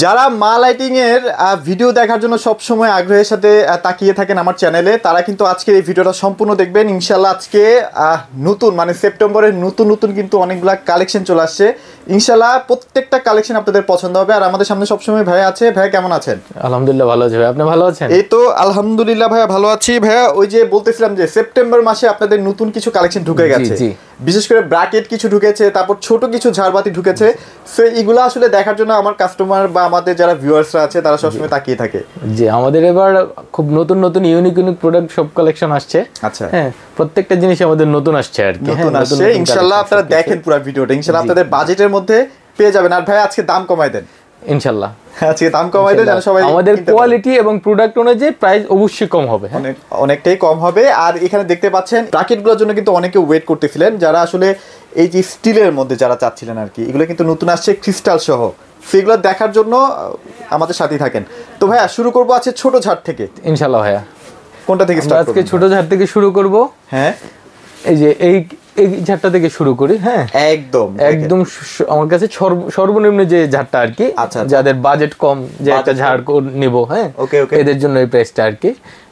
যারা মা লাইটিং এর ভিডিও দেখার জন্য সব সময় আগ্রহের সাথে তাকিয়ে থাকেন আমার চ্যানেলে, তারা কিন্তু আজকের এই ভিডিওটা সম্পূর্ণ দেখবেন ইনশাআল্লাহ। আজকে নতুন মানে সেপ্টেম্বরের নতুন কিন্তু অনেকগুলা কালেকশন চলে আসছে ইনশাআল্লাহ। প্রত্যেকটা কালেকশন আপনাদের পছন্দ হবে। আর আমাদের সামনে সবসময় ভাই আছে। ভাই কেমন আছেন? আলহামদুলিল্লাহ ভালো আছি ভাই, আপনি ভালো আছেন? এই তো আলহামদুলিল্লাহ ভাইয়া ভালো আছি। ভাইয়া ওই যে বলতেছিলাম যে সেপ্টেম্বর মাসে আপনাদের নতুন কিছু কালেকশন ঢুকে গেছে, বিশেষ করে ব্র্যাকেট কিছু ঢুকেছে, তারপর ছোট কিছু ঝাড়বাতি ঢুকেছে। সো এগুলো আসলে দেখার জন্য আমার কাস্টমার বা আমাদের যারা ভিউয়ার্সরা আছে তারা সবসময় তাকিয়ে থাকে। জি, আমাদের এবার খুব নতুন ইউনিক প্রোডাক্ট সব কালেকশন আসছে। আচ্ছা, হ্যাঁ, প্রত্যেকটা জিনিস আমাদের নতুন আসছে আর কি। নতুন আসছে ইনশাআল্লাহ। আপনারা দেখেন পুরো ভিডিওটা, ইনশাআল্লাহ আপনাদের বাজেটের মধ্যে পেয়ে যাবেন। আর ভাই আজকে দাম কমায় দেন ইনশাআল্লাহ। আজকে দাম কমাই দেন, সবাই আমাদের কোয়ালিটি এবং প্রোডাক্ট অনুযায়ী প্রাইস অবশ্যই কম হবে, অনেকটাই কম হবে। আর এখানে দেখতে পাচ্ছেন ব্র্যাকেটগুলোর জন্য কিন্তু অনেকে ওয়েট করতেছিলেন, যারা আসলে এই যে স্টিলের মধ্যে যারা চাচ্ছিলেন আর কি, এগুলো কিন্তু নতুন আসছে ক্রিস্টাল সহ। সেগুলো দেখার জন্য আমাদের সাথেই থাকেন। তো ভাইয়া শুরু করবো আছে ছোট ঝাড় থেকে ইনশাআল্লাহ। ভাইয়া কোনটা থেকে স্টার্ট করব? আজকে ছোট ঝাড় থেকে শুরু করব। হ্যাঁ, এই যে এই ঝাড়টা থেকে শুরু করি। হ্যাঁ, একদম আমার কাছে সর্বনিম্ন যে ঝাড়টা আর কি, যাদের বাজেট কম, যে একটা ঝাড় নিব, হ্যাঁ এদের জন্য এই প্রাইসটা আর কি।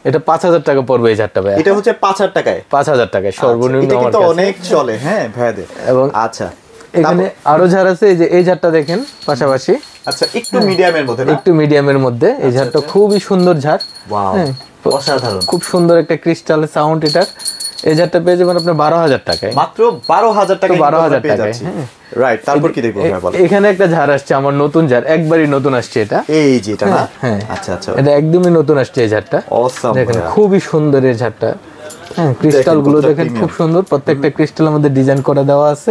এটা 5000 টাকা পড়বে এই ঝাড়টা ভাই। এটা হচ্ছে 5000 টাকায়, 5000 টাকায় সর্বনিম্ন। এটা কিন্তু অনেক চলে হ্যাঁ ভাইদের। এবং আচ্ছা এখানে আরো ঝাড় আছে, এই যে এই ঝাড়টা দেখেন পাশাপাশি। আচ্ছা, একটু মিডিয়ামের মধ্যে, একটু মিডিয়ামের মধ্যে এই ঝাড়টা খুবই সুন্দর ঝাড়। ওয়াও, অসাধারণ, খুব সুন্দর একটা ক্রিস্টালের সাউন্ড এটা। এই ঝাড়টা পেয়ে যাবেন আপনি 12000 টাকায়, মাত্র 12000 টাকায়, 12000 টাকায়। হ্যাঁ রাইট। তারপর কি দেখবো ভাই বলেন? এখানে একটা ঝাড় আসছে আমার নতুন ঝাড়, একবারই নতুন আসছে এটা। এই যে এটা না? হ্যাঁ আচ্ছা আচ্ছা, এটা একদমই নতুন আসছে এই ঝাড়টা। অসাম, দেখেন খুবই সুন্দর এই ঝাড়টা। হ্যাঁ, ক্রিস্টাল গুলো দেখেন খুব সুন্দর, প্রত্যেকটা ক্রিস্টালের মধ্যে ডিজাইন করে দেওয়া আছে।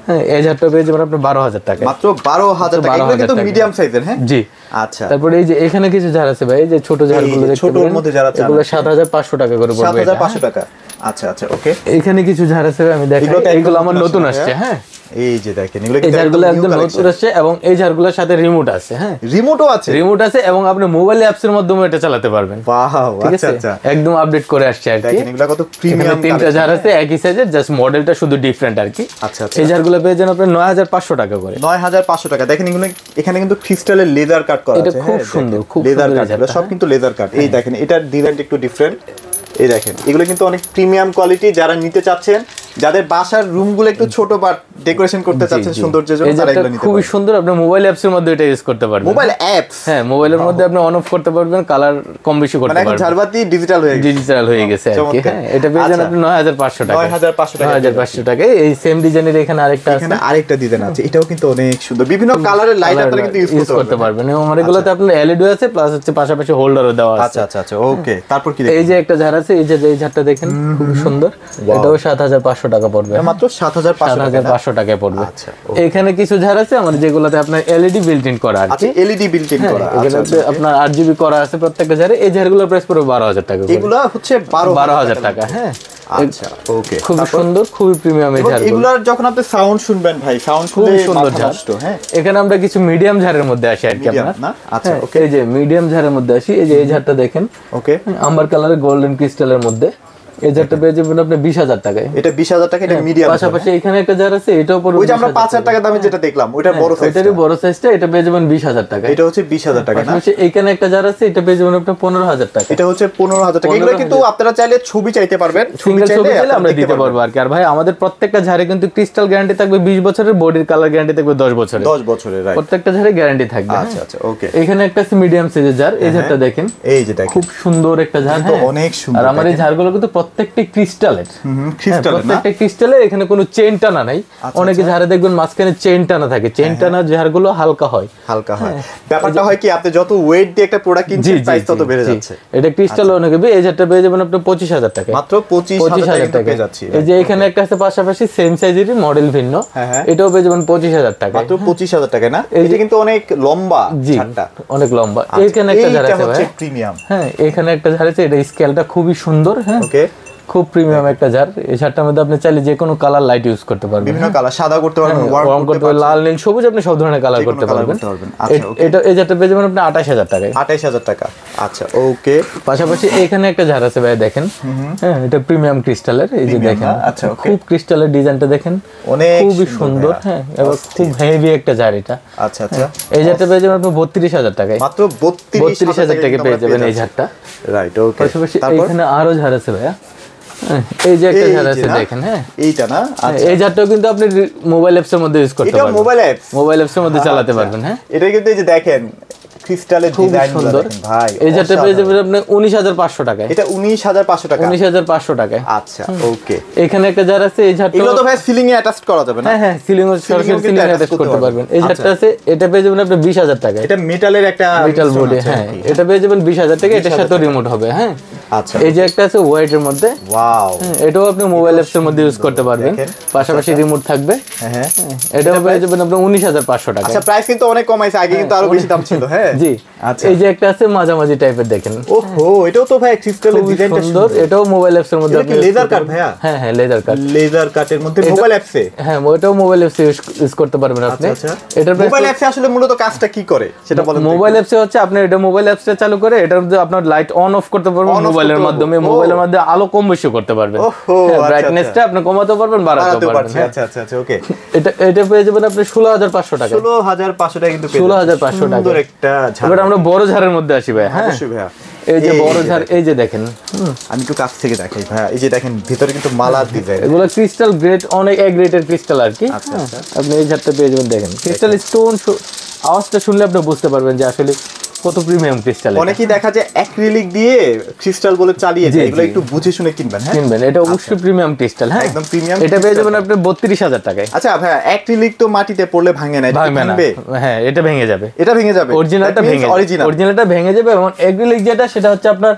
হ্যাঁ, এই ঝাড়টা পেয়ে যাবেন আপনি 12000 টাকা, মাত্র 12000 টাকা। এটা কিন্তু মিডিয়াম সাইজের। হ্যাঁ জি। আচ্ছা, তারপরে এই যে এখানে কিছু ঝাড় আছে ভাই, এই যে ছোট ঝাড়গুলো দেখতে পারেন, মধ্যে যারা চান এগুলো 7500 টাকা করে পড়বে। 7500 টাকা। আচ্ছা আচ্ছা, ওকে। এখানে কিছু ঝাড় আছে আমি দেখাই, এগুলো আমার নতুন আসছে। হ্যাঁ, এই যে দেখেন এগুলো এই ঝাড়গুলো একদম নতুন আসছে এবং এই ঝাড়গুলোর সাথে রিমোট আছে। হ্যাঁ, রিমোটও আছে, রিমোট আছে এবং আপনি মোবাইল অ্যাপস এর মাধ্যমে এটা চালাতে পারবেন। ওয়াও, আচ্ছা আচ্ছা, একদম আপডেট করে আসছে আর কি। দেখেন এগুলো কত প্রিমিয়াম। তিনটা ঝাড় আছে একই সাইজের, জাস্ট মডেলটা শুধু ডিফারেন্ট আর কি। আচ্ছা আচ্ছা, এই ঝাড়গুলো পেয়ে যান আপনি 9500 টাকা করে। 9500 টাকা। দেখেন এগুলো এখানে কিন্তু ক্রিস্টালের লেদার কাট করা আছে। এটা খুব সুন্দর, খুব লেদার কাট, সব কিন্তু লেদার কাট। এই দেখেন এটার ডিজাইন একটু ডিফারেন্ট। এই দেখেন এগুলো কিন্তু অনেক প্রিমিয়াম কোয়ালিটি। যারা নিতে চাচ্ছেন, যাদের বাসার রুমগুলো একটু ছোট বা ডেকোরেশন করতে চাচ্ছেন সৌন্দর্যের জন্য, তারা এগুলো নিতে পারেন। খুবই সুন্দর, আপনি মোবাইল অ্যাপস এর মধ্যে এটা ইউজ করতে পারবেন। Mobile apps? হ্যাঁ, মোবাইলের মধ্যে আপনি অন অফ করতে পারবেন, কালার কম বেশি করতে পারবেন। মানে ঝাড়বাতি ডিজিটাল হয়ে গেছে আর কি। হ্যাঁ, এটা পেয়ে যান আপনি 9500 টাকা। 9500 টাকায় এই সেম ডিজাইনের এখানে আরেকটা আছে, এখানে আরেকটা ডিজাইন আছে। এটাও কিন্তু অনেক সুন্দর, বিভিন্ন কালারের লাইট আপনারা কিন্তু ইউজ করতে পারবেন। এবং আমার এগুলোতে আপনার এলইডি আছে, প্লাস হচ্ছে পাশাপাশি হোল্ডারও দেওয়া আছে। আচ্ছা আচ্ছা আচ্ছা, ওকে। তারপর কি এই যে একটা ঝাড় আছে, এই যে ঝাড়টা দেখেন খুব সুন্দর, এটাও 7500 টাকা পড়বে। মাত্র 7500 টাকায় পড়বে। এখানে কিছু ঝাড় আছে আমার যেগুলোতে আপনার এলইডি বিল্ট ইন করা আছে। আচ্ছা, এলইডি বিল্ট ইন করা। এগুলোতে আপনার 8GB করা আছে প্রত্যেকটা ঝাড়ে। এই ঝাড়গুলোর প্রাইস পড়বে 12000 টাকা। এগুলো হচ্ছে 12000 টাকা। হ্যাঁ, আচ্ছা, ওকে। খুব সুন্দর, খুবই প্রিমিয়াম এই ঝাড়গুলো। এগুলোর যখন আপনি সাউন্ড শুনবেন ভাই, সাউন্ড খুব সুন্দর ঝাড়। হ্যাঁ, এখানে আমরা কিছু মিডিয়াম ঝাড়ের মধ্যে আসি আর কি আপনার। আচ্ছা, ওকে। এই যে মিডিয়াম ঝাড়ের মধ্যে আসি, এই যে এই ঝাড়টা দেখেন, ওকে, আম্বার কালারের গোল্ডেন ক্রিস্টালের মধ্যে। এই ঝাড়টা পেয়ে যাবেন আপনি 20000 টাকায়। এটা 20000 টাকা, এটা মিডিয়াম। পাশাপাশি এখানে একটা ঝাড় আছে, এটাও পড়বে। ওই যে আমরা 5000 টাকা দামে যেটা দেখলাম, ওটা বড় সাইজ, ওটারই বড় সাইজটা, এটা পেয়ে যাবেন 20000 টাকা। এটা হচ্ছে 20000 টাকা না? এখানে একটা ঝাড় আছে, এটা পেয়ে যাবেন আপনি 15000 টাকা। এটা হচ্ছে 15000 টাকা। এগুলো কিন্তু আপনারা চাইলে ছবি চাইতে পারবেন, সিঙ্গেল ছবি চাইলে আমরা দিতে পারবো আর কি। আর ভাই আমাদের প্রত্যেকটা ঝাড়ে কিন্তু ক্রিস্টাল গ্যারান্টি থাকবে 20 বছরের, বডির কালার গ্যারান্টি থাকবে 10 বছরের। 10 বছরের, রাইট। প্রত্যেকটা ঝাড়ে গ্যারান্টি থাকবে। আচ্ছা আচ্ছা, ওকে। এখানে একটা মিডিয়াম সাইজের ঝাড়, এই ঝাড়টা দেখেন, এই যে দেখেন খুব সুন্দর একটা ঝাড়। হ্যাঁ, অনেক সুন্দর। আর আমার এই ঝাড়গুলো কিন্তু প্রত্যেকটি ক্রিস্টালের। প্রত্যেকটা ক্রিস্টালের, এখানে কোনো চেইন টানা নাই। অনেকে ঝাড়ে দেখবেন মাঝখানে চেইন টানা থাকে, চেইন টানা ঝাড়গুলো হালকা হয়। ব্যাপারটা হয় কি, আপনি যত ওয়েট দিয়ে একটা প্রোডাক্ট কিনছেন, প্রাইস তত বেড়ে যাচ্ছে। এটা ক্রিস্টাল অনেক হবে। এই ঝাড়টা পেয়ে যাবেন আপনি 25000 টাকা, মাত্র 25000 টাকা পেয়ে যাচ্ছে। এই যে এখানে একটা আছে পাশাপাশি সেম সাইজেরই, মডেল ভিন্ন, এটাও পেয়ে যাবেন 25000 টাকা, মাত্র 25000 টাকা না? এটা কিন্তু অনেক লম্বা ঝাড়টা, অনেক লম্বা। এখানে একটা ঝাড় আছে ভাই, প্রিমিয়াম। হ্যাঁ, এখানে একটা ঝাড় আছে, এটা স্কেলটা খুবই সুন্দর। হ্যাঁ, ওকে। খুব প্রিমিয়াম একটা ঝাড়। এই ঝাড়টার মধ্যে আপনি চাইলে যে কোনো কালার লাইট ইউজ করতে পারবেন, বিভিন্ন কালার, সাদা করতে পারবেন, ওয়ার্ম করতে পারবেন, লাল নীল সবুজ, আপনি সব ধরনের কালার করতে পারবেন। এটা এই ঝাড়টা পেয়ে যাবেন আপনি 28000 টাকায়। 28000 টাকা। আচ্ছা ওকে। পাশাপাশি এখানে একটা ঝাড় আছে ভাই, দেখেন। হ্যাঁ, এটা প্রিমিয়াম ক্রিস্টালের, এই যে দেখেন। আচ্ছা খুব ক্রিস্টালের ডিজাইনটা দেখেন, খুবই সুন্দর। হ্যাঁ, এবং খুব হেভি একটা ঝাড় এটা। আচ্ছা আচ্ছা। এই ঝাড়টা পেয়ে যাবেন আপনি 32000 টাকায়, মাত্র 32000 টাকায় পেয়ে যাবেন এই ঝাড়টা। Right okay. পাশাপাশি এখানে আরো ঝাড় আছে ভাইয়া, এই যে একটা ঝাড় আছে দেখেন। হ্যাঁ, এইটা না? আচ্ছা, এই ঝাড়টাও কিন্তু আপনি মোবাইল অ্যাপস এর মধ্যে ইউজ করতে পারবেন। এটা মোবাইল অ্যাপস এর মধ্যে চালাতে পারবেন। হ্যাঁ, এটা কিন্তু এই যে দেখেন ক্রিস্টালের ডিজাইন সুন্দর ভাই। এই ঝাড়টা পেয়ে যাবেন আপনি 19500 টাকায়। এটা 19500 টাকা। 19500 টাকায়। আচ্ছা ওকে। এখানে একটা ঝাড় আছে, এই ঝাড়টা এগুলো তো ভাই সিলিং এ অ্যাটাচ করা যাবে না? হ্যাঁ হ্যাঁ, সিলিং এ অ্যাটাচ করতে পারবেন। এই ঝাড়টা আছে, এটা পেয়ে যাবেন আপনি 20000 টাকায়। এটা মেটালের একটা মেটাল বডি। হ্যাঁ, এটা পেয়ে যাবেন 20000 টাকা। এটার সাথে রিমোট হবে। হ্যাঁ, আচ্ছা। এই যে একটা আছে হোয়াইট এর মধ্যে, ওয়াও, এটাও আপনি মোবাইল অ্যাপস এর মধ্যে ইউজ করতে পারবেন। পাশাপাশি রিমোট থাকবে। হ্যাঁ, এটাও পেয়ে যাবেন আপনি 19500 টাকা। আচ্ছা, প্রাইস কিন্তু অনেক কমাইছে, আগে কিন্তু আরো বেশি দাম ছিল। হ্যাঁ জি। আচ্ছা, এই যে একটা আছে মাঝামাঝি টাইপের, দেখেন। ওহো, এটাও তো ভাই ক্রিস্টালের ডিজাইনটা সুন্দর। এটাও মোবাইল অ্যাপস এর মধ্যে। আপনি লেজার কাট ভাইয়া? হ্যাঁ হ্যাঁ, লেজার কাট। লেজার কাটের মধ্যে মোবাইল অ্যাপসে? হ্যাঁ, ওটাও মোবাইল অ্যাপসে ইউজ করতে পারবেন আপনি। আচ্ছা, এটা মোবাইল অ্যাপসে আসলে মূলত কাজটা কি করে সেটা বলেন। মোবাইল অ্যাপসে হচ্ছে আপনি এটা মোবাইল অ্যাপসটা চালু করে এটার মধ্যে আপনার লাইট অন অফ করতে পারবেন মোবাইলের মাধ্যমে। মোবাইলের মধ্যে আলো কম বেশি করতে পারবেন। ব্রাইটনেসটা আপনি কমাতে পারবেন, বাড়াতে পারবেন। আচ্ছা আচ্ছা আচ্ছা, ওকে। এটা পেয়ে যাবেন আপনি 16500 টাকা। 16500 টাকা কিন্তু পেয়ে যাবেন। 16500 টাকা। সুন্দর একটা ঝাড়। এবার আমরা বড় ঝাড়ের মধ্যে আসি ভাই। হ্যাঁ অবশ্যই ভাইয়া। এই যে বড় ঝাড়, এই যে দেখেন। আমি একটু কাছ থেকে দেখাই ভাইয়া। এই যে দেখেন ভিতরে কিন্তু মালার ডিজাইন। এগুলো ক্রিস্টাল গ্রেড, অনেক এ গ্রেডের ক্রিস্টাল আর কি। আপনি এই ঝাড়টা পেয়ে যাবেন, দেখেন ক্রিস্টাল স্টোন। আওয়াজটা শুনলে আপনি বুঝতে পারবেন যে আসলে কত প্রিমিয়াম ক্রিস্টাল। অনেকেই দেখা যায় অ্যাক্রিলিক দিয়ে ক্রিস্টাল বলে চালিয়ে যায়, এগুলো একটু বুঝে শুনে কিনবেন। হ্যাঁ, কিনবেন। এটা অবশ্যই প্রিমিয়াম ক্রিস্টাল। হ্যাঁ, একদম প্রিমিয়াম। এটা পেয়ে যাবেন আপনি 32000 টাকায়। আচ্ছা ভাই, অ্যাক্রিলিক তো মাটিতে পড়লে ভাঙে না, ভাঙবে? হ্যাঁ, এটা ভেঙে যাবে। এটা ভেঙে যাবে, অরিজিনালটা ভেঙে, অরিজিনালটা ভেঙে যাবে। এবং অ্যাক্রিলিক যেটা, সেটা হচ্ছে আপনার,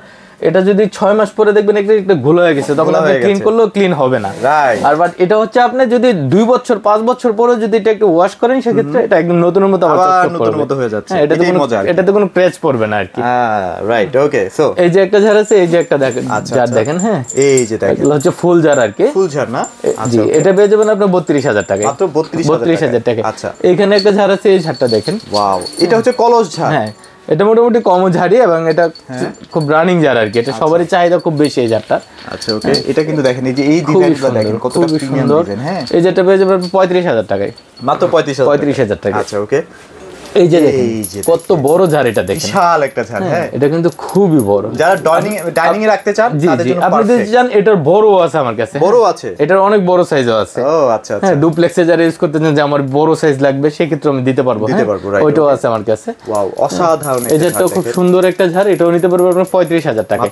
এটা যদি 6 মাস পরে দেখবেন একটা ঘোল হয়ে গেছে, তখন আপনি ক্লিন করলেও ক্লিন হবে না। আর বাট এটা হচ্ছে আপনি যদি 2 বছর 5 বছর পরে যদি এটা একটু ওয়াশ করেন, সেক্ষেত্রে এটা একদম নতুনের মতো আবার নতুনের মতো হয়ে যাচ্ছে। এটাতে কোনো ক্র্যাচ পড়বে না আর কি। Right okay. সো এই যে একটা ঝাড় আছে, এই যে একটা দেখেন জার দেখেন। হ্যাঁ, এই যে দেখেন, এগুলো হচ্ছে ফুল জার আর কি। ফুল জার না? জি, এটা পেয়ে যাবেন আপনি 32000 টাকায়। মাত্র 32000 টাকা। আচ্ছা, এখানে একটা ঝাড় আছে, এই ঝাড়টা দেখেন। ওয়াও, এটা হচ্ছে কলস ঝাড়। হ্যাঁ, এটা মোটামুটি কম ঝাড়ি এবং এটা খুব রানিং ঝাড় আর কি। এটা সবারই চাহিদা খুব বেশি এই ঝাড়টা। আচ্ছা ওকে। এটা কিন্তু দেখেন, এই যে এই ডিজাইনটা দেখেন কতটা প্রিমিয়াম ডিজাইন। হ্যাঁ, এই যেটা পেয়ে যাবেন 35000 টাকায়। মাত্র 35000 টাকা। আচ্ছা ওকে। এই যে দেখেন কত বড় ঝাড়, এটা দেখেন বিশাল একটা ঝাড়। হ্যাঁ, এটা কিন্তু খুবই বড়। যারা ডাইনিং এ রাখতে চান তাদের জন্য আপনি যদি চান, এটার বড় আছে আমার কাছে। বড় আছে? এটার অনেক বড় সাইজও আছে। ও আচ্ছা আচ্ছা। হ্যাঁ, ডুপ্লেক্সে যারা ইউজ করতে চান যে আমার বড় সাইজ লাগবে, সেই ক্ষেত্রে আমি দিতে পারবো। ওইটাও আছে আমার কাছে। ওয়াও, অসাধারণ। এই ঝাড়টা খুব সুন্দর একটা ঝাড়, এটাও নিতে পারবেন আপনি 35000 টাকা।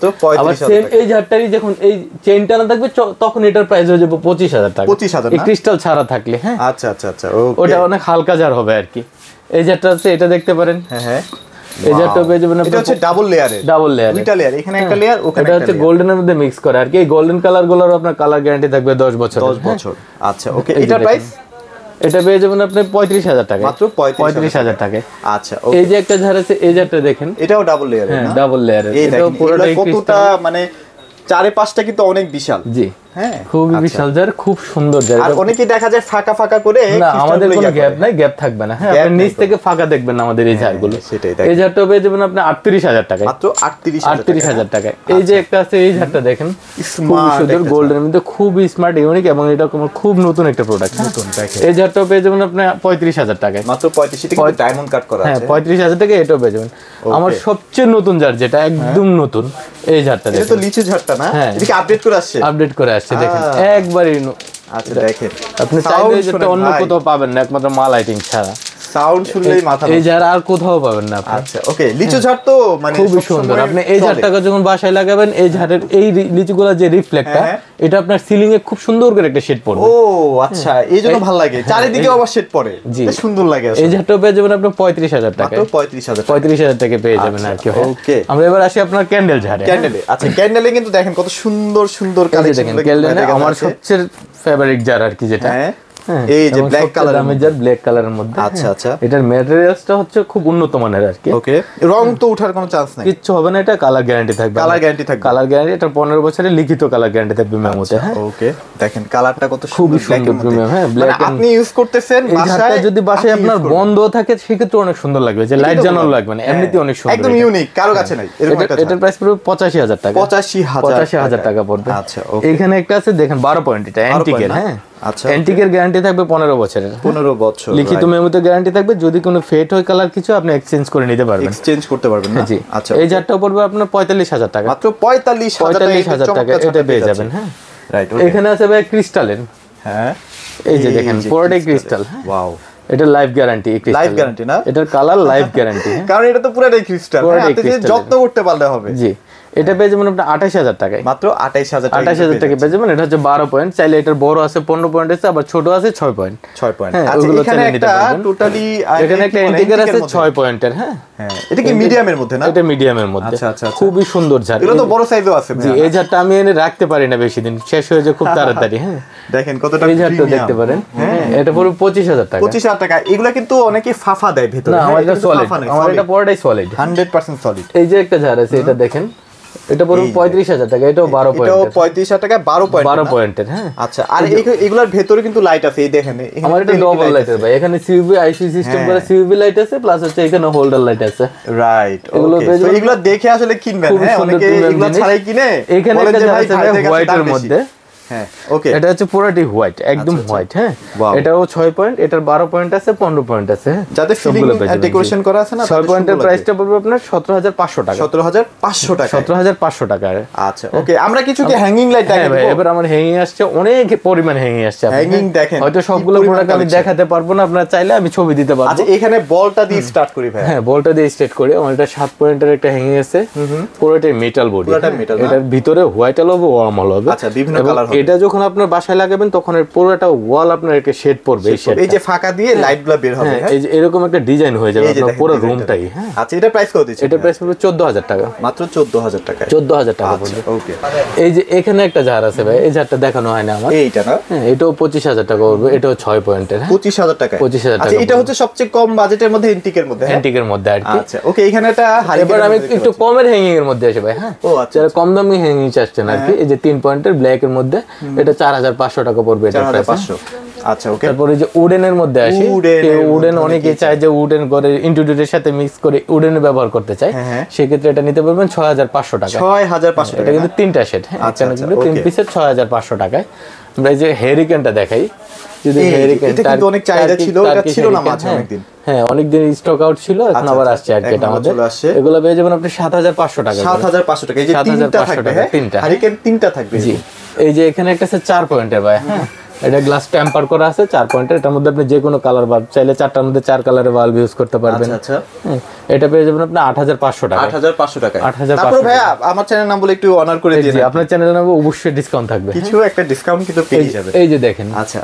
আবার সেম এই ঝাড়টারই যখন এই চেইনটা না থাকবে, তখন এটার প্রাইস হয়ে যাবে 25000 টাকা। 25000 এই ক্রিস্টাল ছাড়া থাকলে। হ্যাঁ, আচ্ছা আচ্ছা আচ্ছা, ওকে। ওটা অনেক হালকা ঝাড় হবে আর কি। এই ঝাড়টা আছে, এটা দেখতে পারেন। হ্যাঁ হ্যাঁ, এই ঝাড়টা পেয়ে যাবেন। এটা হচ্ছে ডাবল লেয়ারের। দুইটা লেয়ার, এখানে একটা লেয়ার, ওখানে একটা। এটা হচ্ছে গোল্ডেনের মধ্যে মিক্স করে আর কি। এই গোল্ডেন কালারগুলোর আপনার কালার গ্যারান্টি থাকবে 10 বছর। 10 বছর। আচ্ছা ওকে। এটা প্রাইস? এটা পেয়ে যাবেন আপনি 35000 টাকা। মাত্র 35000 টাকা। আচ্ছা, এই যে একটা ঝাড় আছে, এই ঝাড়টা দেখেন। এটাও ডাবল লেয়ারের। হ্যাঁ, ডাবল লেয়ারের। এটাও পুরোটাই কতটা মানে চারে পাঁচটা কিন্তু অনেক বিশাল। জি, হ্যাঁ, খুবই বিশাল ঝাড়, খুব সুন্দর ঝাড়। আর অনেকেই দেখা যায় ফাঁকা ফাঁকা করে। না, আমাদের কোনো গ্যাপ নাই, গ্যাপ থাকবে না। হ্যাঁ, আপনি নিচ থেকে ফাঁকা দেখবেন আমাদের এই ঝাড়গুলো। সেটাই। এই ঝাড়টা পেয়ে যাবেন আপনি 38000 টাকা। মাত্র 38000 টাকা। এই যে একটা আছে, এই ঝাড়টা দেখেন, খুব সুন্দর গোল্ডের মধ্যে, খুবই স্মার্ট, ইউনিক এবং এটা খুব নতুন একটা প্রোডাক্ট। এই ঝাড়টা পেয়ে যাবেন আপনি 35000 টাকায়। মাত্র 35 টাকা, ডায়মন্ড কাট করা আছে। হ্যাঁ, 35000 টাকা এটাও পেয়ে যাবেন। আমার সবচেয়ে নতুন ঝাড়, যেটা একদম নতুন, এই ঝাড়টা দেখেন। এটা তো লিচু ঝাড়টা না? এটা কি আপডেট করে আসছে? আপডেট করে আসছে, দেখেন একবারই। আচ্ছা দেখেন, আপনি চাইলে যেটা অন্য কোথাও পাবেন না, একমাত্র মা লাইটিং ছাড়া। সাউন্ড শুনলেই মাথা। এই ঝাড় আর কোথাও পাবেন না। আচ্ছা ওকে। লিচু ঝাড় তো মানে খুবই সুন্দর। আপনি এই ঝাড়টাকে যখন বাসায় লাগাবেন, এই ঝাড়ের এই লিচুগুলা যে রিফ্লেক্টটা, এটা আপনার সিলিং এ খুব সুন্দর করে একটা শেড পড়বে। ও আচ্ছা, এইজন্য ভালো লাগে, চারিদিকে আবার শেড পড়ে, সুন্দর লাগে। এই ঝাড়টা পেয়ে যাবেন আপনি 35000 টাকা। মাত্র 35000 টাকা পেয়ে যাবেন আর কি। ওকে, আমরা এবার আসি আপনার ক্যান্ডেল ঝাড়ে। আচ্ছা, ক্যান্ডেলে কিন্তু দেখেন কত সুন্দর সুন্দর কালেকশন। ক্যান্ডেলে আমার সবচেয়ে ফেভারিট ঝাড় আর কি, যেটা এই যে ব্ল্যাক কালার ড্যামেজার ব্ল্যাক কালারের মধ্যে। আচ্ছা আচ্ছা, এটার ম্যাটেরিয়ালসটা হচ্ছে খুব উন্নত মানের আর কি। ওকে, রং তো ওঠার কোনো চান্স নাই? কিচ্ছু হবে না, এটা কালার গ্যারান্টি থাকবে। কালার গ্যারান্টি থাকবে? কালার গ্যারান্টি, এটা 15 বছরের লিখিত কালার গ্যারান্টি থাকবে মেমোতে। হ্যাঁ ওকে, দেখেন কালারটা কত খুবই সুন্দর প্রিমিয়াম। হ্যাঁ ব্ল্যাক, আপনি ইউজ করতেছেন বাসায়, যদি বাসায় আপনার বন্ধ থাকে সেক্ষেত্রে অনেক সুন্দর লাগবে, যে লাইট জ্বালানো লাগবে না, এমনিতে অনেক সুন্দর, একদম ইউনিক, কারো কাছে নাই এরকম একটা। এটার প্রাইস পড়বে 85,000 টাকা। 85,000 টাকা পড়বে। আচ্ছা, এখানে একটা আছে দেখেন 12 পয়েন্ট, এটা অ্যান্টিকের। হ্যাঁ আচ্ছা, অ্যান্টিকের গ্যারান্টি থাকবে 15 বছরের। 15 বছর লিখিত মেমোতে গ্যারান্টি থাকবে, যদি কোনো ফেড হয় কালার কিছু আপনি এক্সচেঞ্জ করে নিতে পারবেন, এক্সচেঞ্জ করতে পারবেন না? জি। আচ্ছা, এই ঝাড়টাও পড়বে আপনার 45,000 টাকা, মাত্র 45,000 টাকা এটা পেয়ে যাবেন। হ্যাঁ রাইট। এখানে আছে ভাই ক্রিস্টালের। হ্যাঁ এই যে দেখেন পুরোটাই ক্রিস্টাল। ওয়াও, এটা লাইফ গ্যারান্টি, লাইফ গ্যারান্টি না, এটার কালার লাইফ গ্যারান্টি, কারণ এটা তো পুরোটাই ক্রিস্টাল, আপনি যদি যত্ন করতে পারলে হবে। জি, এটা পেয়ে যাবেন আপনি 28,000 টাকায়, মাত্র 28,000 টাকা পেয়ে যাবেন। এটা হচ্ছে 12 পয়েন্ট, চাইলে এটার বড় আছে 15 পয়েন্ট আছে, আবার ছোট আছে 6 পয়েন্ট। আচ্ছা, এখানে একটা টোটালি এখানে একটা ইন্টিগ্রেটর আছে 6 পয়েন্টের। হ্যাঁ এটা কি মিডিয়ামের মধ্যে না? এটা মিডিয়ামের মধ্যে। আচ্ছা আচ্ছা, খুবই সুন্দর ঝাড়, এগুলো তো বড় সাইজও আছে। জি, এই ঝাড়টা আমি এনে রাখতে পারি না বেশি দিন, শেষ হয়ে যায় খুব তাড়াতাড়ি। হ্যাঁ দেখেন কতটা, এই ঝাড়টা দেখতে পারেন। হ্যাঁ এটা পুরো 25,000 টাকা। 25,000 টাকা। এগুলো কিন্তু অনেকে ফাফা দেয় ভিতরে, না আমার এটা সলিড, আমার এটা পুরোটাই সলিড, 100% সলিড। এই যে একটা ঝাড় আছে, এটা দেখেন, এটা পুরো 35,000 টাকা, এটাও 12 পয়েন্ট, এটাও 35,000 টাকা, 12 পয়েন্টের। হ্যাঁ আচ্ছা, আর এগুলোর ভেতরে কিন্তু লাইট আছে, এই দেখেন আমার এটা ডবল লাইটের ভাই, এখানে সিউভি আইসি সিস্টেম করে সিউভি লাইট আছে, প্লাস হচ্ছে এখানে হোল্ডার লাইট আছে। রাইট, ওকে, এগুলো দেখে আসলে কিনবেন। হ্যাঁ অনেকে এগুলো ছাড়াই কিনে। এখানে একটা ঝাড় আছে হোয়াইটের মধ্যে। হ্যাঁ ওকে, এটা হচ্ছে পুরোটাই হোয়াইট, একদম হোয়াইট। হ্যাঁ এটাও 6 পয়েন্ট, এটার 12 পয়েন্ট আছে, 15 পয়েন্ট আছে। যাতে ফিলিং ডেকোরেশন করা আছে না, 6 পয়েন্টের প্রাইসটা পড়বে আপনার 17,500 টাকা। 17,500 টাকা, 17,500 টাকা। আচ্ছা ওকে, আমরা কিছু কি হ্যাঙ্গিং লাইট দেখাবো? ভাই এবার আমার হ্যাঙ্গিং আসছে, অনেক পরিমাণ হ্যাঙ্গিং আসছে। হ্যাঙ্গিং দেখেন, হয়তো সবগুলো প্রোডাক্ট আমি দেখাতে পারবো না, আপনারা চাইলে আমি ছবি দিতে পারবো। আচ্ছা, এখানে বলটা দিয়ে স্টার্ট করি ভাই। হ্যাঁ বলটা দিয়ে স্টার্ট করি। আমার এটা 7 পয়েন্টের একটা হ্যাঙ্গিং আছে, পুরোটাই মেটাল বডি, এটার ভিতরে হোয়াইট আলো হবে, ওয়ার্ম আলো হবে। আচ্ছা, বিভিন্ন কালার হবে। এটা যখন আপনার বাসায় লাগাবেন তখন এর পুরোটা ওয়াল আপনার একটা শেড পড়বে, এই যে ফাঁকা দিয়ে লাইটগুলো বের হবে। এই যে এরকম একটা ডিজাইন হয়ে যাবে আপনার পুরো রুমটাই। হ্যাঁ আচ্ছা, এটা প্রাইস কত দিচ্ছেন? এটা প্রাইস পড়বে 14,000 টাকা, মাত্র 14,000 টাকা। 14,000 টাকা পড়বে। ওকে, এই যে এখানে একটা ঝাড় আছে ভাই, এই ঝাড়টা দেখানো হয় না আমার, এইটা না? হ্যাঁ এটাও 25,000 টাকা পড়বে, এটাও 6 পয়েন্টের। 25,000 টাকা। 25,000 টাকা। আচ্ছা, এটা হচ্ছে সবচেয়ে কম বাজেটের মধ্যে, এন্টিকের মধ্যে। অ্যান্টিকের মধ্যে আর কি। আচ্ছা ওকে, এখানে একটা এবার আমি একটু কমের হ্যাঙ্গিং এর মধ্যে আসি ভাই। হ্যাঁ ও আচ্ছা, যারা কম দামি হ্যাঙ্গিং চাচ্ছেন আর কি, এই যে 3 পয়েন্টের ব্ল্যাক এর মধ্যে, এটা 4,500 টাকা পড়বে, এটা 4,500। আচ্ছা ওকে, তারপরে যে উডেনের মধ্যে আসি, উডেন অনেকে চায় যে উডেন করে ইন্টিরিয়রের সাথে মিক্স করে উডেন ব্যবহার করতে চায়, সেক্ষেত্রে এটা নিতে পারবেন 6,500 টাকা। 6,500 এটা কিন্তু 3টা সেট। হ্যাঁ এখানে কিন্তু 3 পিসের 6,500 টাকায়। আমরা এই যে হেরিকেনটা দেখাই, যদি হেরিকেন এটা কিন্তু অনেক চাহিদা ছিল, এটা ছিল না মাঝে অনেকদিন। হ্যাঁ অনেকদিন স্টক আউট ছিল, এখন আবার আসছে আর কি এটা আমাদের। এগুলো পেয়ে যাবেন আপনি 7,500 টাকা। 7,500 টাকা, এই যে 3টা থাকবে। হ্যাঁ হেরিকেন 3টা থাকবে। জি, এই যে এখানে একটা আছে 4 পয়েন্টের ভাই। হ্যাঁ এটা গ্লাস টেম্পার করা আছে 4 পয়েন্টের, এটার মধ্যে আপনি যে কোনো কালার বাল্ব চাইলে 4টার মধ্যে 4 কালারের বাল্ব ইউজ করতে পারবেন। আচ্ছা, এটা পেয়ে যাবেন আপনি 8,500 টাকা। 8,500 টাকা। 8,500। তারপর ভাই আমার চ্যানেল নাম বলে একটু অনার করে দিন। জি, আপনার চ্যানেলের নামে অবশ্যই ডিসকাউন্ট থাকবে, কিছু একটা ডিসকাউন্ট কিন্তু পেয়ে যাবেন। এই যে দেখেন, আচ্ছা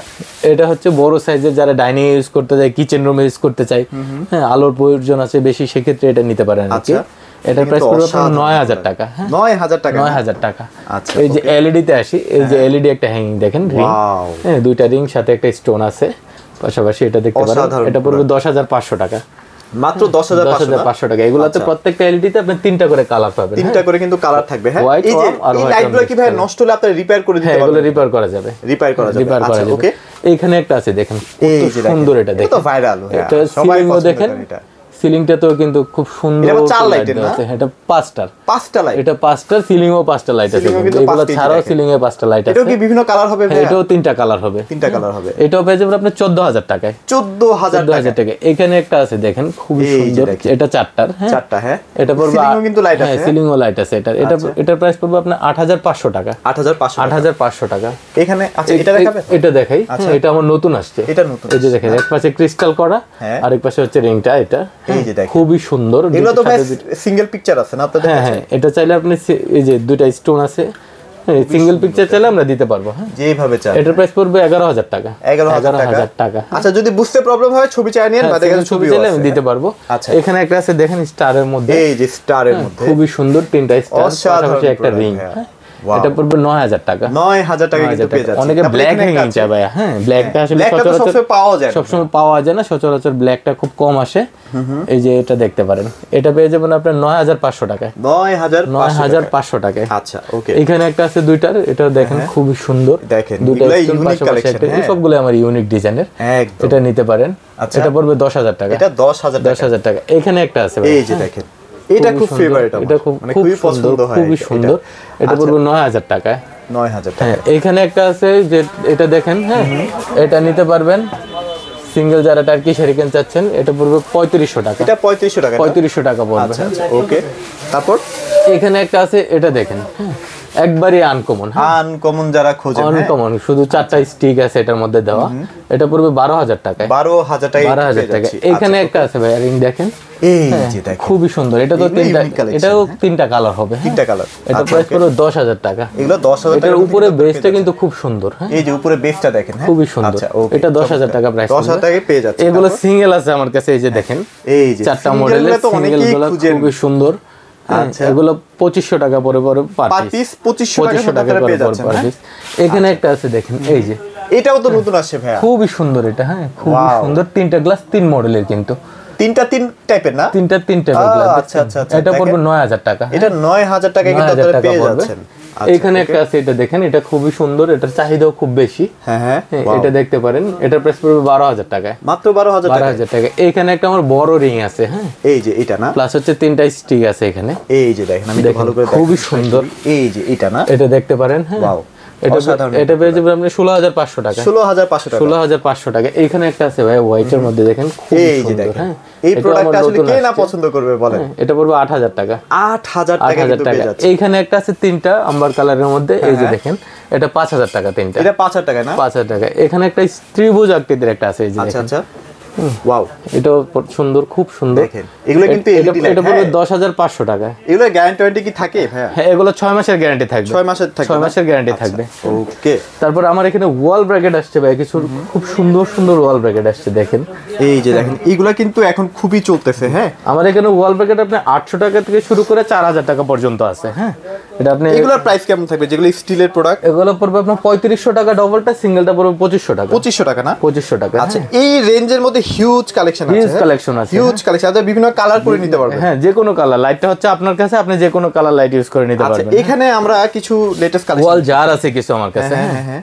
এটা হচ্ছে বড় সাইজের, যারা ডাইনিং ইউজ করতে চায়, কিচেন রুমে ইউজ করতে চায়, হ্যাঁ আলোর প্রয়োজন আছে বেশি, সেক্ষেত্রে এটা নিতে পারেন। আচ্ছা, এটার প্রাইস পড়বে আপনার 9,000 টাকা। হ্যাঁ 9,000 টাকা। 9,000 টাকা। আচ্ছা, এই যে এলইডি তে আসি, এই যে এলইডি একটা হ্যাঙ্গিং দেখেন, রিং, হ্যাঁ 2টা রিং সাথে একটা স্টোন আছে পাশাপাশি, এটা দেখতে পারেন। এটা পড়বে 10,500 টাকা, মাত্র 10,500 টাকা। এগুলাতে প্রত্যেকটা এলইডি তে আপনি 3টা করে কালার পাবেন, 3টা করে কিন্তু কালার থাকবে। হ্যাঁ এই যে এই লাইটগুলো কি ভাই নষ্ট হলে আপনি রিপেয়ার করে দিতে পারবেন? এগুলো রিপেয়ার করা যাবে, রিপেয়ার করা যাবে। আচ্ছা ওকে, এইখানে একটা আছে দেখেন, কত সুন্দর, এটা দেখেন, এটা তো ভাইরাল। এটা সিলিংও দেখেন, সিলিংটা তো কিন্তু খুব সুন্দর। এটা 4 লাইটের না? এটা 5টা লাইট। এটা 5টা, সিলিংও 5টা লাইট আছে। এগুলো ছাড়াও সিলিং এ 5টা লাইট আছে। এটাও কি বিভিন্ন কালার হবে ভাই? এটাও 3টা কালার হবে। 3টা কালার হবে। এটাও পেয়ে যাবেন আপনি 14,000 টাকায়। 14,000 টাকা। এখানে একটা আছে দেখেন, খুবই সুন্দর, এটা 4টার। হ্যাঁ 4টা। হ্যাঁ এটা পড়বে, সিলিংও কিন্তু লাইট আছে। হ্যাঁ সিলিংও লাইট আছে। এটার প্রাইস পড়বে আপনার 8,500 টাকা। 8,500 টাকা। এখানে আচ্ছা, এটা দেখাবেন? এটা দেখাই। এটা আমার নতুন আসছে, এটা নতুন। এই যে দেখেন, এক পাশে ক্রিস্টাল করা, আর এক পাশে হচ্ছে রিংটা। এটা এই যে দেখেন, খুবই সুন্দর। এগুলো তো ভাই সিঙ্গেল পিকচার আছে না আপনাদের কাছে? হ্যাঁ এটা চাইলে আপনি, এই যে 2টা স্টোন আছে, সিঙ্গেল পিকচার চাইলে আমরা দিতে পারবো। হ্যাঁ যেভাবে চাই। এটার প্রাইস পড়বে 11,000 টাকা। 11,000 টাকা। আচ্ছা, যদি বুঝতে প্রবলেম হয় ছবি চাই নিন, বা দেখেন ছবি চাইলে আমি দিতে পারবো। আচ্ছা, এখানে একটা আছে দেখেন, স্টারের মধ্যে, এই যে স্টারের মধ্যে খুবই সুন্দর, 3টা স্টার, পাশাপাশি একটা রিং। এটা পড়বে 9000 টাকা। 9000 টাকা কিন্তু পেয়ে যাচ্ছে। অনেকে ব্ল্যাক হ্যাঙ্গিং চায় ভাই, হ্যাঁ ব্ল্যাকটা আসলে সচরাচর পাওয়া যায় না, সচরাচর ব্ল্যাকটা খুব কম আসে। এই যে এটা দেখতে পারেন, এটা পেয়ে যাবেন আপনার 9500 টাকায়। 9500 টাকায়। আচ্ছা ওকে। এখানে একটা আছে দুইটার, এটা দেখেন খুবই সুন্দর, দেখেন দুটো ইউনিক কালেকশন, সবগুলো আমার ইউনিক ডিজাইনের। এটা নিতে পারেন, এটা পড়বে 10000 টাকা। এটা 10000 টাকা। এখানে একটা আছে এই যে দেখেন, এটা খুব ফেভারিট আমার, এটা খুবই পছন্দ হয়, খুবই সুন্দর। এটা পড়বে 9000 টাকায়। 9000 টাকা। হ্যাঁ এখানে একটা আছে যে এটা দেখেন, হ্যাঁ এটা নিতে পারবেন সিঙ্গেল যারা টার্কি শেরিকেন চাচ্ছেন, এটা পড়বে 3500 টাকা। এটা 3500 টাকা। 3500 টাকা পড়বে। আচ্ছা ওকে। তারপর এখানে একটা আছে, এটা দেখেন, হ্যাঁ একবারই আনকমন, আনকমন যারা খোঁজেন, আনকমন শুধু 4টা স্টিক আছে এটার মধ্যে দেওয়া। এটা পড়বে 12000 টাকায়। 12000 টাকা। 12000 টাকা। এখানে একটা আছে ভাই রিং দেখেন, এই যে দেখেন খুবই সুন্দর। এটা তো এটাও 3টা কালার হবে, 3টা কালার। এটা প্রাইস পড়বে 10000 টাকা। এগুলো 10000 টাকা। এটার উপরে বেসটা কিন্তু খুব সুন্দর, হ্যাঁ এই যে উপরে বেসটা দেখেন, হ্যাঁ খুবই সুন্দর। এটা 10000 টাকা প্রাইস। 10000 টাকায় পেয়ে যাচ্ছে। এগুলো সিঙ্গেল আছে আমার কাছে, এই যে দেখেন, এই যে 4টা মডেলের সিঙ্গেলগুলো খুবই সুন্দর। আচ্ছা এগুলো 2500 টাকা পরে পার পিস। 2500 টাকা পেয়ে যাচ্ছেন পার পিস। এখানে একটা আছে দেখেন, এই যে এটাও তো নতুন আসছে ভাইয়া, খুবই সুন্দর এটা, হ্যাঁ খুবই সুন্দর। 3টা গ্লাস 3 মডেলের, কিন্তু 3 টাইপের না, 3 টাইপের গ্লাস। আচ্ছা আচ্ছা। এটা পড়বে 9000 টাকা। এটা 9000 টাকা কিন্তু আপনারা পেয়ে যাচ্ছেন। এখানে একটা আছে, এটা দেখেন, এটা খুবই সুন্দর, এটার চাহিদাও খুব বেশি। হ্যাঁ হ্যাঁ এটা দেখতে পারেন, এটার প্রাইস পড়বে 12000 টাকায়। মাত্র 12000 টাকা। এখানে একটা আমার বড় রিং আছে, হ্যাঁ এই যে এটা না, প্লাস হচ্ছে 3টা স্টিক আছে এখানে। এই যে দেখেন, আমি ভালো করে দেখেন, খুবই সুন্দর। এই যে এটা না, এটা দেখতে পারেন, হ্যাঁ ওয়াও। এটা পেয়ে যাবেন আপনি 16500 টাকা। 16500 টাকা। 16500 টাকা। এখানে একটা আছে ভাই হোয়াইটের মধ্যে, দেখেন খুবই সুন্দর, হ্যাঁ এই প্রোডাক্টটা আসলে কে না পছন্দ করবে বলেন। এটা পড়বে 8000 টাকা। 8000 টাকা কিন্তু পেয়ে যাচ্ছে। এইখানে একটা আছে 3টা আম্বার কালারের মধ্যে, এই যে দেখেন, এটা 5000 টাকা 3টা। এটা 5000 টাকা না, 5000 টাকা। এখানে একটা ত্রিভুজ আকৃতির একটা আছে, এই যে আচ্ছা আচ্ছা ওয়াও, এটাও সুন্দর, খুব সুন্দর। দেখেন এগুলো কিন্তু এটা পড়বে 10500 টাকা। এগুলো গ্যারান্টি কি থাকে ভাই? হ্যাঁ এগুলো 6 মাসের গ্যারান্টি থাকবে। 6 মাসের থাকবে, 6 মাসের গ্যারান্টি থাকবে। ওকে। তারপর আমার এখানে ওয়াল ব্র্যাকেট আসছে ভাই, কিছু খুব সুন্দর সুন্দর ওয়াল ব্র্যাকেট আসছে, দেখেন এই যে দেখেন, এগুলো কিন্তু এখন খুবই চলতেছে। হ্যাঁ আমার এখানে ওয়াল ব্র্যাকেট আপনি 800 টাকা থেকে শুরু করে 4000 টাকা পর্যন্ত আছে। হ্যাঁ এটা আপনি, এগুলোর প্রাইস কেমন থাকবে যেগুলো স্টিলের প্রোডাক্ট? এগুলো পড়বে আপনার 3500 টাকা ডবলটা, সিঙ্গেলটা পড়বে 2500 টাকা। 2500 টাকা না, 2500 টাকা। আচ্ছা এই রেঞ্জের মধ্যে হিউজ কালেকশন আছে, হিউজ কালেকশন আছে, হিউজ কালেকশন আছে, বিভিন্ন কালার করে নিতে পারবেন। হ্যাঁ যে কোনো কালার, লাইটটা হচ্ছে আপনার কাছে, আপনি যে কোনো কালার লাইট ইউজ করে নিতে পারবেন। এখানে আমরা কিছু লেটেস্ট কালেকশন, ওয়াল জার আছে কিছু আমার কাছে, হ্যাঁ হ্যাঁ,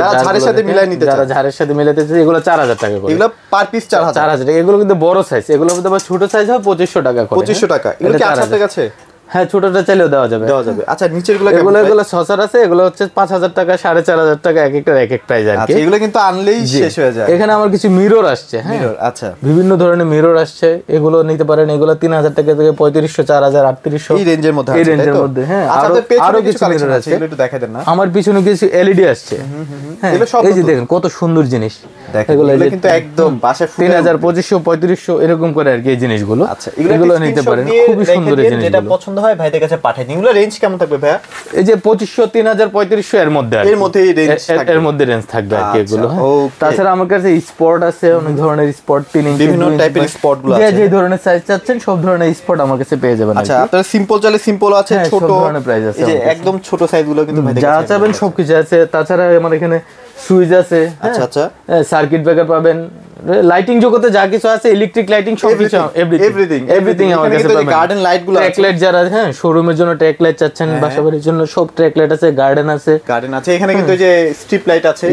যারা ঝাড়ের সাথে মিলাই নিতে চায়, যারা ঝাড়ের সাথে মিলাতে চায়, এগুলো 4000 টাকা করে। এগুলো পার পিস 4000 টাকা। এগুলো কিন্তু বড় সাইজ, এগুলো কিন্তু আবার ছোট সাইজ হয় 2500 টাকা করে। 2500 টাকা। এগুলো কি আপনাদের কাছে? হ্যাঁ ছোটটা চাইলেও দেওয়া যাবে। আচ্ছা নিচের গুলো এগুলো সসার আছে, এগুলো হচ্ছে 5000 টাকা 4500 টাকা, এক একটা এক এক প্রাইস আর কি। এগুলো কিন্তু আনলেই শেষ হয়ে যায়। এখানে আমার কিছু মিরর আসছে, হ্যাঁ আচ্ছা বিভিন্ন ধরনের মিরর আসছে, এগুলো নিতে পারেন। এগুলো 3000 টাকা থেকে 3500 4000 3800 এই রেঞ্জের মধ্যে, এই রেঞ্জের মধ্যে। হ্যাঁ আরো কিছু মিরর আছে, এগুলো একটু দেখাই দেন না। আমার পিছনে কিছু এলইডি আসছে, হ্যাঁ এই যে দেখেন কত সুন্দর জিনিস। এগুলো কিন্তু একদম পাশে 3000 2500 3500 এরকম করে আর কি এই জিনিসগুলো। আচ্ছা এগুলো নিতে পারেন, খুবই সুন্দর জিনিস। যেটা পছন্দ হয় ভাইদের কাছে পাঠাই। এগুলো রেঞ্জ কেমন থাকবে ভাইয়া? এই যে 2500 3000 3500 এর মধ্যে, এর মধ্যে রেঞ্জ থাকবে, এর মধ্যে রেঞ্জ থাকবে আর কি এগুলো। তাছাড়া আমার কাছে স্পট আছে, অনেক ধরনের স্পট, 3 ইঞ্চি বিভিন্ন টাইপের স্পট গুলো আছে, যে ধরনের সাইজ চাচ্ছেন সব ধরনের স্পট আমার কাছে পেয়ে যাবেন। আচ্ছা আপনারা সিম্পল চাইলে সিম্পল আছে, ছোট ধরনের প্রাইস আছে, এই যে একদম ছোট সাইজ গুলো কিন্তু ভাইদের কাছে যা চাবেন সবকিছু আছে। তাছাড়া আমার এখানে সুইচ আছে, আচ্ছা আচ্ছা সার্কিট ব্রেকার পাবেন, লাইটিং জগতে যা কিছু আছে, ইলেকট্রিক লাইটিং সবকিছু, এভরিথিং আমার কাছে পাবেন। গার্ডেন লাইট গুলো, ট্র্যাক লাইট যারা হ্যাঁ শোরুমের জন্য ট্র্যাক লাইট চাচ্ছেন, বাসাবাড়ির জন্য সব ট্র্যাক লাইট আছে, গার্ডেন আছে। এখানে কিন্তু এই যে স্ট্রিপ লাইট আছে,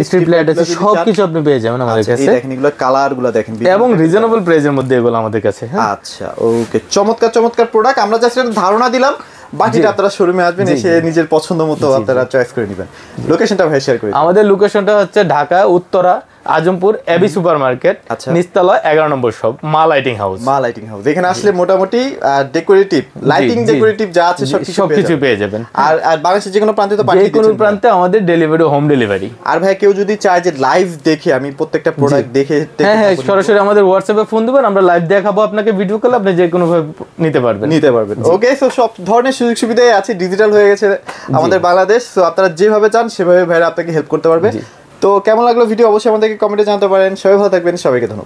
সবকিছু আপনি পেয়ে যাবেন আমাদের কাছে। দেখেন এগুলো কালার গুলো দেখেন, এবং রিজনেবল প্রাইসের মধ্যে এগুলো আমাদের কাছে। আচ্ছা ওকে, চমৎকার চমৎকার প্রোডাক্ট। আমরা জাস্ট একটা ধারণা দিলাম, বাকিটা আপনারা শোরুমে আসবেন, এসে নিজের পছন্দ মতো আপনারা চয়েস করে নেবেন। লোকেশনটা ভাই শেয়ার করে দিন। আমাদের লোকেশনটা হচ্ছে Dhaka Uttara Azampur AB super market, নিচতলা 11 নম্বর shop, Ma lighting house. Ma lighting house এখানে আসলে মোটামুটি ডেকোরেটিভ লাইটিং ডেকোরেটিভ যা আছে সবকিছু পেয়ে যাবেন। আর বাংলাদেশের যে কোনো প্রান্তে তো পাঠিয়ে দিচ্ছেন, যে কোনো প্রান্তে আমাদের ডেলিভারি, হোম ডেলিভারি। আর ভাই কেউ যদি চায় যে লাইভ দেখে আমি প্রত্যেকটা প্রোডাক্ট দেখে, হ্যাঁ সরাসরি আমাদের হোয়াটসঅ্যাপে ফোন দিবেন, আমরা লাইভ দেখাবো আপনাকে, ভিডিও কল আপনি যে কোনো ভাবে নিতে পারবেন। ওকে, সো সব ধরনের সুযোগ সুবিধাই আছে, ডিজিটাল হয়ে গেছে আমাদের বাংলাদেশ। সো আপনারা যেভাবে চান সেভাবে ভাইরা আপনাকে হেল্প করতে পারবে। তো কেমন লাগলো ভিডিও অবশ্যই আমাদেরকে কমেন্টে জানাতে পারেন। সবাই ভালো থাকবেন, সবাইকে ধন্যবাদ।